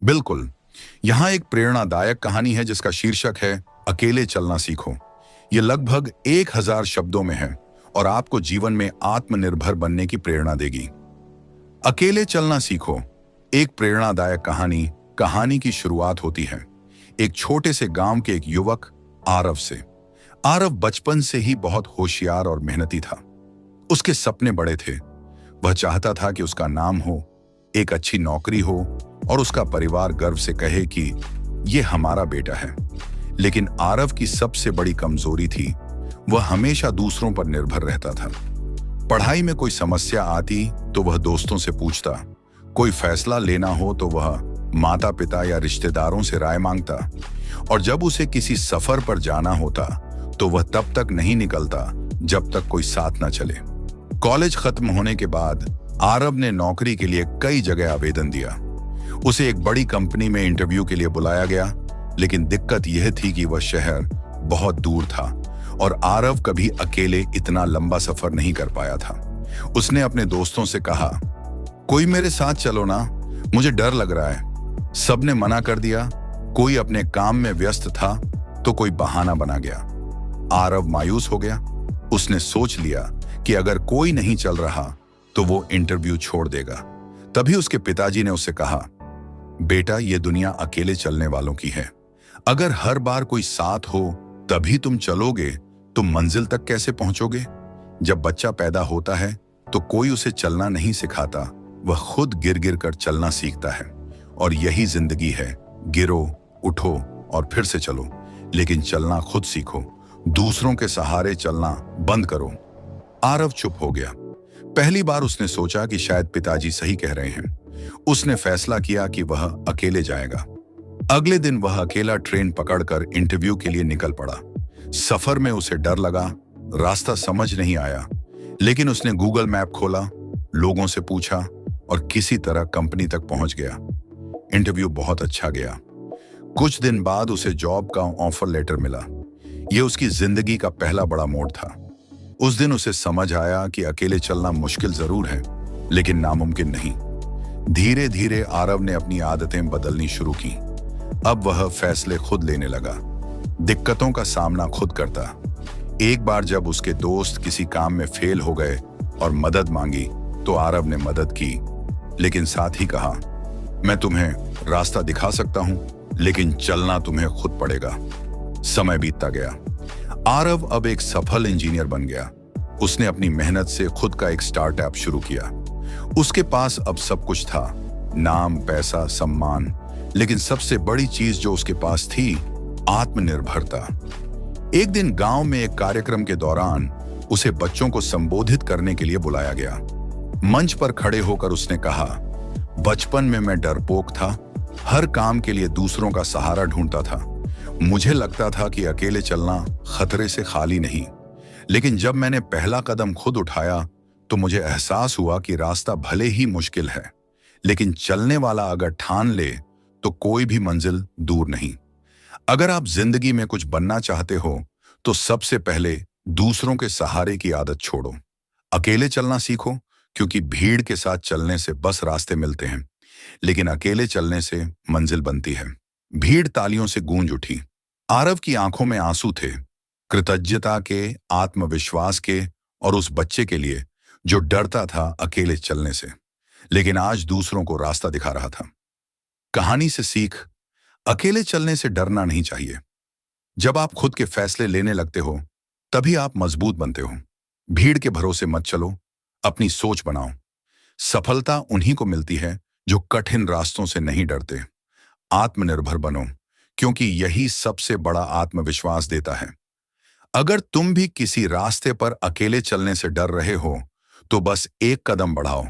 बिल्कुल। यहाँ एक प्रेरणादायक कहानी है जिसका शीर्षक है अकेले चलना सीखो। ये लगभग 1000 शब्दों में है और आपको जीवन में आत्मनिर्भर बनने की प्रेरणा देगी। अकेले चलना सीखो एक प्रेरणादायक कहानी कहानी की शुरुआत होती है एक छोटे से गांव के एक युवक आरव से। आरव बचपन से ही बहुत होशियार और मेहनती था। उसके सपने बड़े थे। वह चाहता था कि उसका नाम हो, एक अच्छी नौकरी हो और उसका परिवार गर्व से कहे कि यह हमारा बेटा है। लेकिन आरव की सबसे बड़ी कमजोरी थी, वह हमेशा दूसरों पर निर्भर रहता था। पढ़ाई में कोई समस्या आती तो वह दोस्तों से पूछता, कोई फैसला लेना हो तो वह माता पिता या रिश्तेदारों से राय मांगता, और जब उसे किसी सफर पर जाना होता तो वह तब तक नहीं निकलता जब तक कोई साथ न चले। कॉलेज खत्म होने के बाद आरव ने नौकरी के लिए कई जगह आवेदन दिया। उसे एक बड़ी कंपनी में इंटरव्यू के लिए बुलाया गया, लेकिन दिक्कत यह थी कि वह शहर बहुत दूर था और आरव कभी अकेले इतना लंबा सफर नहीं कर पाया था। उसने अपने दोस्तों से कहा, कोई मेरे साथ चलो ना, मुझे डर लग रहा है। सबने मना कर दिया। कोई अपने काम में व्यस्त था तो कोई बहाना बना गया। आरव मायूस हो गया। उसने सोच लिया कि अगर कोई नहीं चल रहा तो वो इंटरव्यू छोड़ देगा। तभी उसके पिताजी ने उससे कहा, बेटा, ये दुनिया अकेले चलने वालों की है। अगर हर बार कोई साथ हो तभी तुम चलोगे तो मंजिल तक कैसे पहुंचोगे? जब बच्चा पैदा होता है तो कोई उसे चलना नहीं सिखाता, वह खुद गिर गिर कर चलना सीखता है। और यही जिंदगी है, गिरो, उठो और फिर से चलो, लेकिन चलना खुद सीखो। दूसरों के सहारे चलना बंद करो। आरव चुप हो गया। पहली बार उसने सोचा कि शायद पिताजी सही कह रहे हैं। उसने फैसला किया कि वह अकेले जाएगा। अगले दिन वह अकेला ट्रेन पकड़कर इंटरव्यू के लिए निकल पड़ा। सफर में उसे डर लगा, रास्ता समझ नहीं आया, लेकिन उसने गूगल मैप खोला, लोगों से पूछा और किसी तरह कंपनी तक पहुंच गया। इंटरव्यू बहुत अच्छा गया। कुछ दिन बाद उसे जॉब का ऑफर लेटर मिला। यह उसकी जिंदगी का पहला बड़ा मोड़ था। उस दिन उसे समझ आया कि अकेले चलना मुश्किल जरूर है, लेकिन नामुमकिन नहीं। धीरे धीरे आरव ने अपनी आदतें बदलनी शुरू की। अब वह फैसले खुद लेने लगा, दिक्कतों का सामना खुद करता। एक बार जब उसके दोस्त किसी काम में फेल हो गए और मदद मांगी तो आरव ने मदद की, लेकिन साथ ही कहा, मैं तुम्हें रास्ता दिखा सकता हूं, लेकिन चलना तुम्हें खुद पड़ेगा। समय बीतता गया। आरव अब एक सफल इंजीनियर बन गया। उसने अपनी मेहनत से खुद का एक स्टार्टअप शुरू किया। उसके पास अब सब कुछ था, नाम, पैसा, सम्मान, लेकिन सबसे बड़ी चीज जो उसके पास थी, आत्मनिर्भरता। एक दिन गांव में एक कार्यक्रम के दौरान उसे बच्चों को संबोधित करने के लिए बुलाया गया। मंच पर खड़े होकर उसने कहा, बचपन में मैं डरपोक था, हर काम के लिए दूसरों का सहारा ढूंढता था। मुझे लगता था कि अकेले चलना खतरे से खाली नहीं, लेकिन जब मैंने पहला कदम खुद उठाया तो मुझे एहसास हुआ कि रास्ता भले ही मुश्किल है, लेकिन चलने वाला अगर ठान ले तो कोई भी मंजिल दूर नहीं। अगर आप जिंदगी में कुछ बनना चाहते हो तो सबसे पहले दूसरों के सहारे की आदत छोड़ो। अकेले चलना सीखो, क्योंकि भीड़ के साथ चलने से बस रास्ते मिलते हैं, लेकिन अकेले चलने से मंजिल बनती है। भीड़ तालियों से गूंज उठी। आरव की आंखों में आंसू थे, कृतज्ञता के, आत्मविश्वास के और उस बच्चे के लिए जो डरता था अकेले चलने से, लेकिन आज दूसरों को रास्ता दिखा रहा था। कहानी से सीख, अकेले चलने से डरना नहीं चाहिए। जब आप खुद के फैसले लेने लगते हो तभी आप मजबूत बनते हो। भीड़ के भरोसे मत चलो, अपनी सोच बनाओ। सफलता उन्हीं को मिलती है जो कठिन रास्तों से नहीं डरते। आत्मनिर्भर बनो, क्योंकि यही सबसे बड़ा आत्मविश्वास देता है। अगर तुम भी किसी रास्ते पर अकेले चलने से डर रहे हो तो बस एक कदम बढ़ाओ।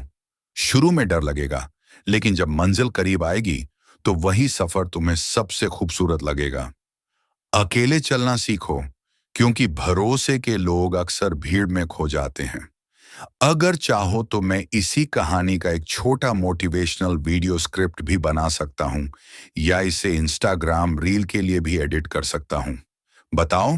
शुरू में डर लगेगा, लेकिन जब मंजिल करीब आएगी तो वही सफर तुम्हें सबसे खूबसूरत लगेगा। अकेले चलना सीखो, क्योंकि भरोसे के लोग अक्सर भीड़ में खो जाते हैं। अगर चाहो तो मैं इसी कहानी का एक छोटा मोटिवेशनल वीडियो स्क्रिप्ट भी बना सकता हूं, या इसे इंस्टाग्राम रील के लिए भी एडिट कर सकता हूं। बताओ,